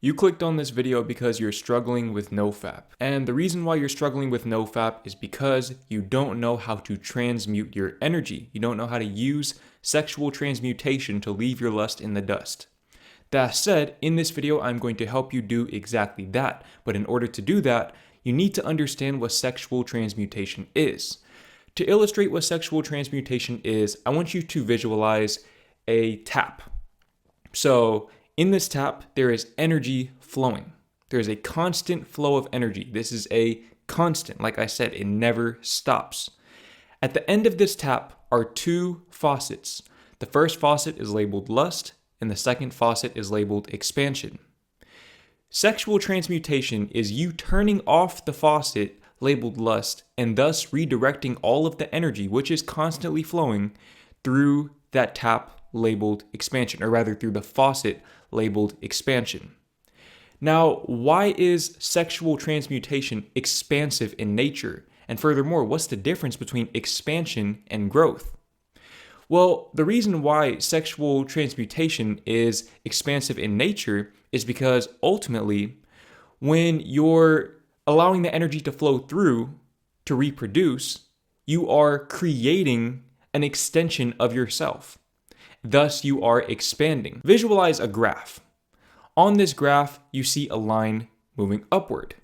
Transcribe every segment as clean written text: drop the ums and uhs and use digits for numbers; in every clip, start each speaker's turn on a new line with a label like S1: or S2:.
S1: You clicked on this video because you're struggling with NoFap. And the reason why you're struggling with NoFap is because you don't know how to transmute your energy. You don't know how to use sexual transmutation to leave your lust in the dust. That said, in this video, I'm going to help you do exactly that. But in order to do that, you need to understand what sexual transmutation is. To illustrate what sexual transmutation is, I want you to visualize a tap. So in this tap, there is energy flowing. There is a constant flow of energy. This is a constant. Like I said, it never stops. At the end of this tap are two faucets. The first faucet is labeled lust, and the second faucet is labeled expansion. Sexual transmutation is you turning off the faucet labeled lust and thus redirecting all of the energy, which is constantly flowing, through that tap labeled expansion, or rather through the faucet labeled expansion. Now, why is sexual transmutation expansive in nature? And furthermore, what's the difference between expansion and growth? Well, the reason why sexual transmutation is expansive in nature is because ultimately, when you're allowing the energy to flow through to reproduce, you are creating an extension of yourself. Thus, you are expanding. Visualize a graph. On this graph, you see a line moving upward.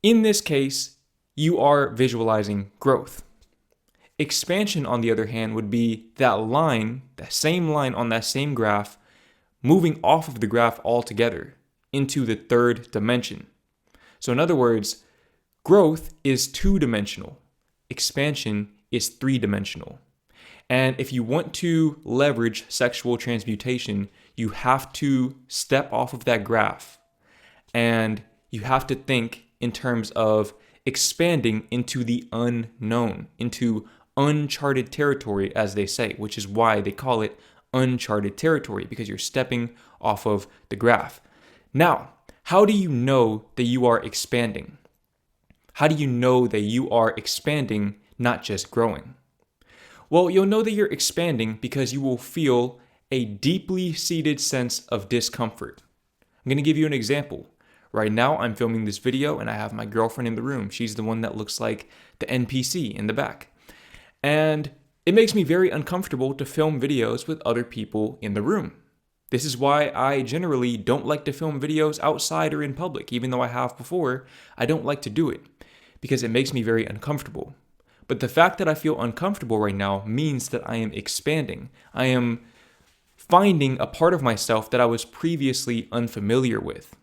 S1: In this case, you are visualizing growth. Expansion, on the other hand, would be that line, that same line on that same graph, moving off of the graph altogether into the third dimension. So in other words, growth is two-dimensional. Expansion is three-dimensional. And if you want to leverage sexual transmutation, you have to step off of that graph and you have to think in terms of expanding into the unknown, into uncharted territory, as they say, which is why they call it uncharted territory, because you're stepping off of the graph. Now, how do you know that you are expanding? How do you know that you are expanding, not just growing? Well, you'll know that you're expanding because you will feel a deeply seated sense of discomfort. I'm going to give you an example. Right now, I'm filming this video and I have my girlfriend in the room. She's the one that looks like the NPC in the back. And it makes me very uncomfortable to film videos with other people in the room. This is why I generally don't like to film videos outside or in public. Even though I have before, I don't like to do it because it makes me very uncomfortable. But the fact that I feel uncomfortable right now means that I am expanding. I am finding a part of myself that I was previously unfamiliar with.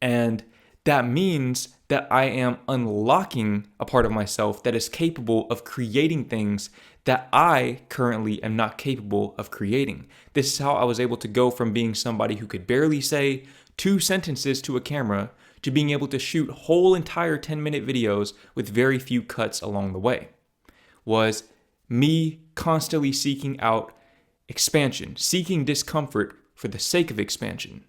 S1: And that means that I am unlocking a part of myself that is capable of creating things that I currently am not capable of creating. This is how I was able to go from being somebody who could barely say 2 sentences to a camera to being able to shoot whole entire 10-minute videos with very few cuts along the way. Was me constantly seeking out expansion, seeking discomfort for the sake of expansion.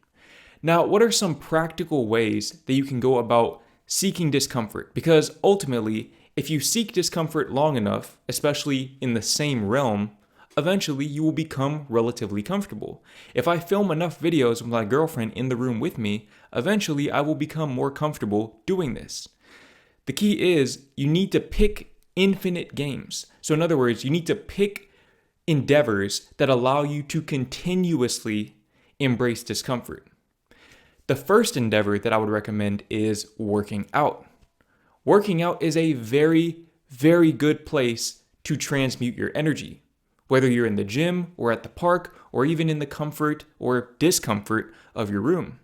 S1: Now, what are some practical ways that you can go about seeking discomfort? Because ultimately, if you seek discomfort long enough, especially in the same realm, eventually you will become relatively comfortable. If I film enough videos with my girlfriend in the room with me, eventually I will become more comfortable doing this. The key is you need to pick infinite games. So in other words, you need to pick endeavors that allow you to continuously embrace discomfort. The first endeavor that I would recommend is working out. Working out is a very, very good place to transmute your energy. Whether you're in the gym or at the park or even in the comfort or discomfort of your room.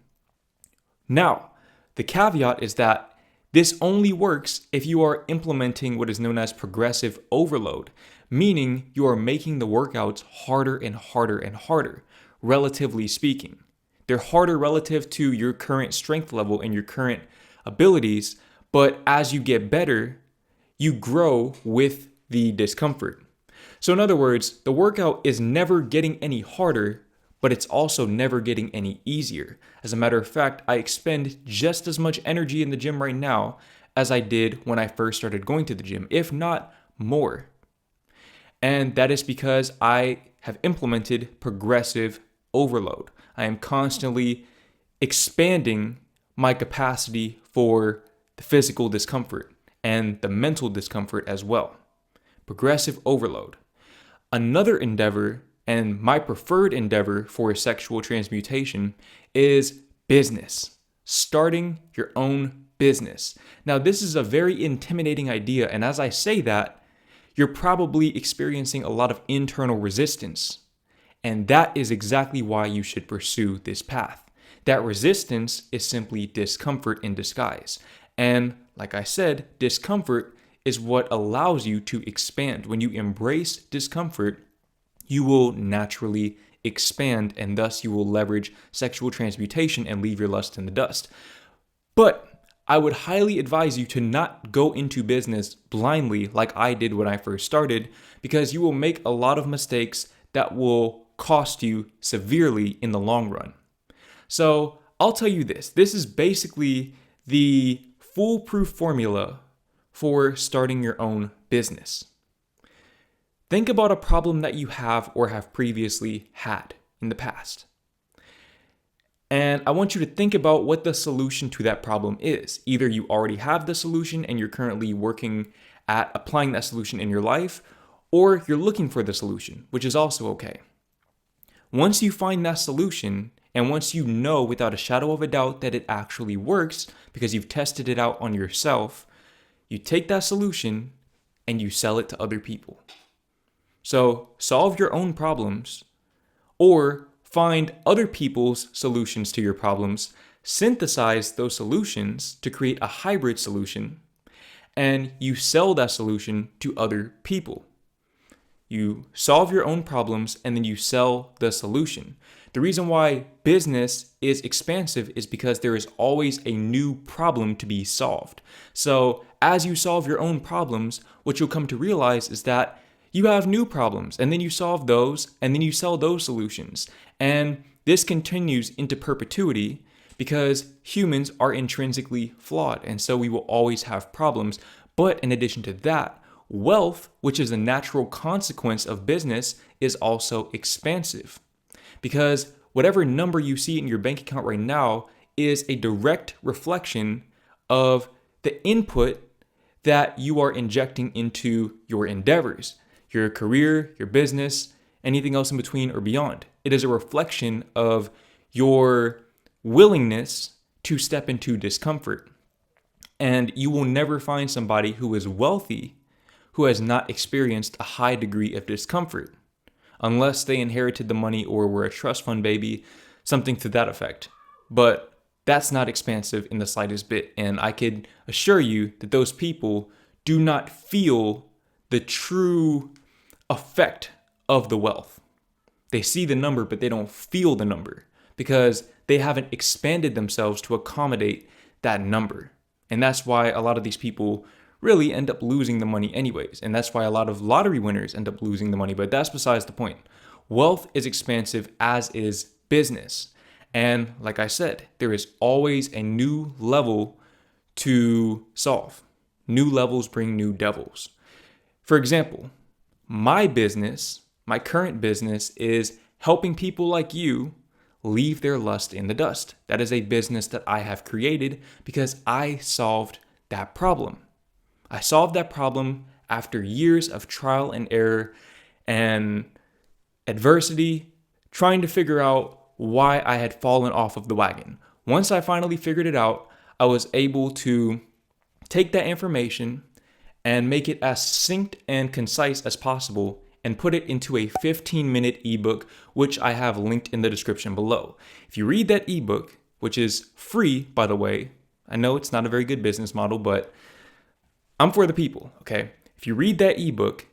S1: Now, the caveat is that this only works if you are implementing what is known as progressive overload, meaning you are making the workouts harder and harder and harder, relatively speaking. They're harder relative to your current strength level and your current abilities, but as you get better, you grow with the discomfort. So in other words, the workout is never getting any harder, but it's also never getting any easier. As a matter of fact, I expend just as much energy in the gym right now as I did when I first started going to the gym, if not more. And that is because I have implemented progressive overload. I am constantly expanding my capacity for the physical discomfort and the mental discomfort as well. Progressive overload. Another endeavor, and my preferred endeavor for sexual transmutation, is business. Starting your own business. Now, this is a very intimidating idea, and as I say that, you're probably experiencing a lot of internal resistance. And that is exactly why you should pursue this path. That resistance is simply discomfort in disguise. And like I said, discomfort is what allows you to expand. When you embrace discomfort, you will naturally expand, and thus you will leverage sexual transmutation and leave your lust in the dust. But I would highly advise you to not go into business blindly like I did when I first started, because you will make a lot of mistakes that will cost you severely in the long run. So I'll tell you this. This is basically the foolproof formula for starting your own business. Think about a problem that you have or have previously had in the past. And I want you to think about what the solution to that problem is. Either you already have the solution and you're currently working at applying that solution in your life, or you're looking for the solution, which is also okay. Once you find that solution, and once you know without a shadow of a doubt that it actually works because you've tested it out on yourself, you take that solution and you sell it to other people. So solve your own problems, or find other people's solutions to your problems, synthesize those solutions to create a hybrid solution, and you sell that solution to other people. You solve your own problems and then you sell the solution. The reason why business is expansive is because there is always a new problem to be solved. So as you solve your own problems, what you'll come to realize is that you have new problems, and then you solve those, and then you sell those solutions. And this continues into perpetuity because humans are intrinsically flawed, and so we will always have problems. But in addition to that, wealth, which is a natural consequence of business, is also expansive. Because whatever number you see in your bank account right now is a direct reflection of the input that you are injecting into your endeavors. Your career, your business, anything else in between or beyond. It is a reflection of your willingness to step into discomfort. And you will never find somebody who is wealthy who has not experienced a high degree of discomfort, unless they inherited the money or were a trust fund baby, something to that effect. But that's not expansive in the slightest bit. And I could assure you that those people do not feel the true effect of the wealth. They see the number, but they don't feel the number because they haven't expanded themselves to accommodate that number. And that's why a lot of these people really end up losing the money anyways. And that's why a lot of lottery winners end up losing the money, but that's besides the point. Wealth is expansive, as is business. And like I said, there is always a new level to solve. New levels bring new devils. For example, my business, my current business, is helping people like you leave their lust in the dust. That is a business that I have created because I solved that problem. I solved that problem after years of trial and error and adversity, trying to figure out why I had fallen off of the wagon. Once I finally figured it out, I was able to take that information and make it as succinct and concise as possible and put it into a 15-minute ebook, which I have linked in the description below. If you read that ebook, which is free, by the way, I know it's not a very good business model, but I'm for the people, okay? If you read that ebook,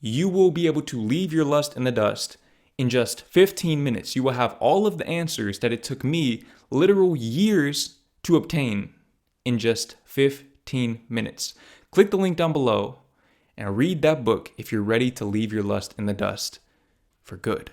S1: you will be able to leave your lust in the dust in just 15 minutes. You will have all of the answers that it took me literal years to obtain in just 15 minutes. Click the link down below and read that book if you're ready to leave your lust in the dust for good.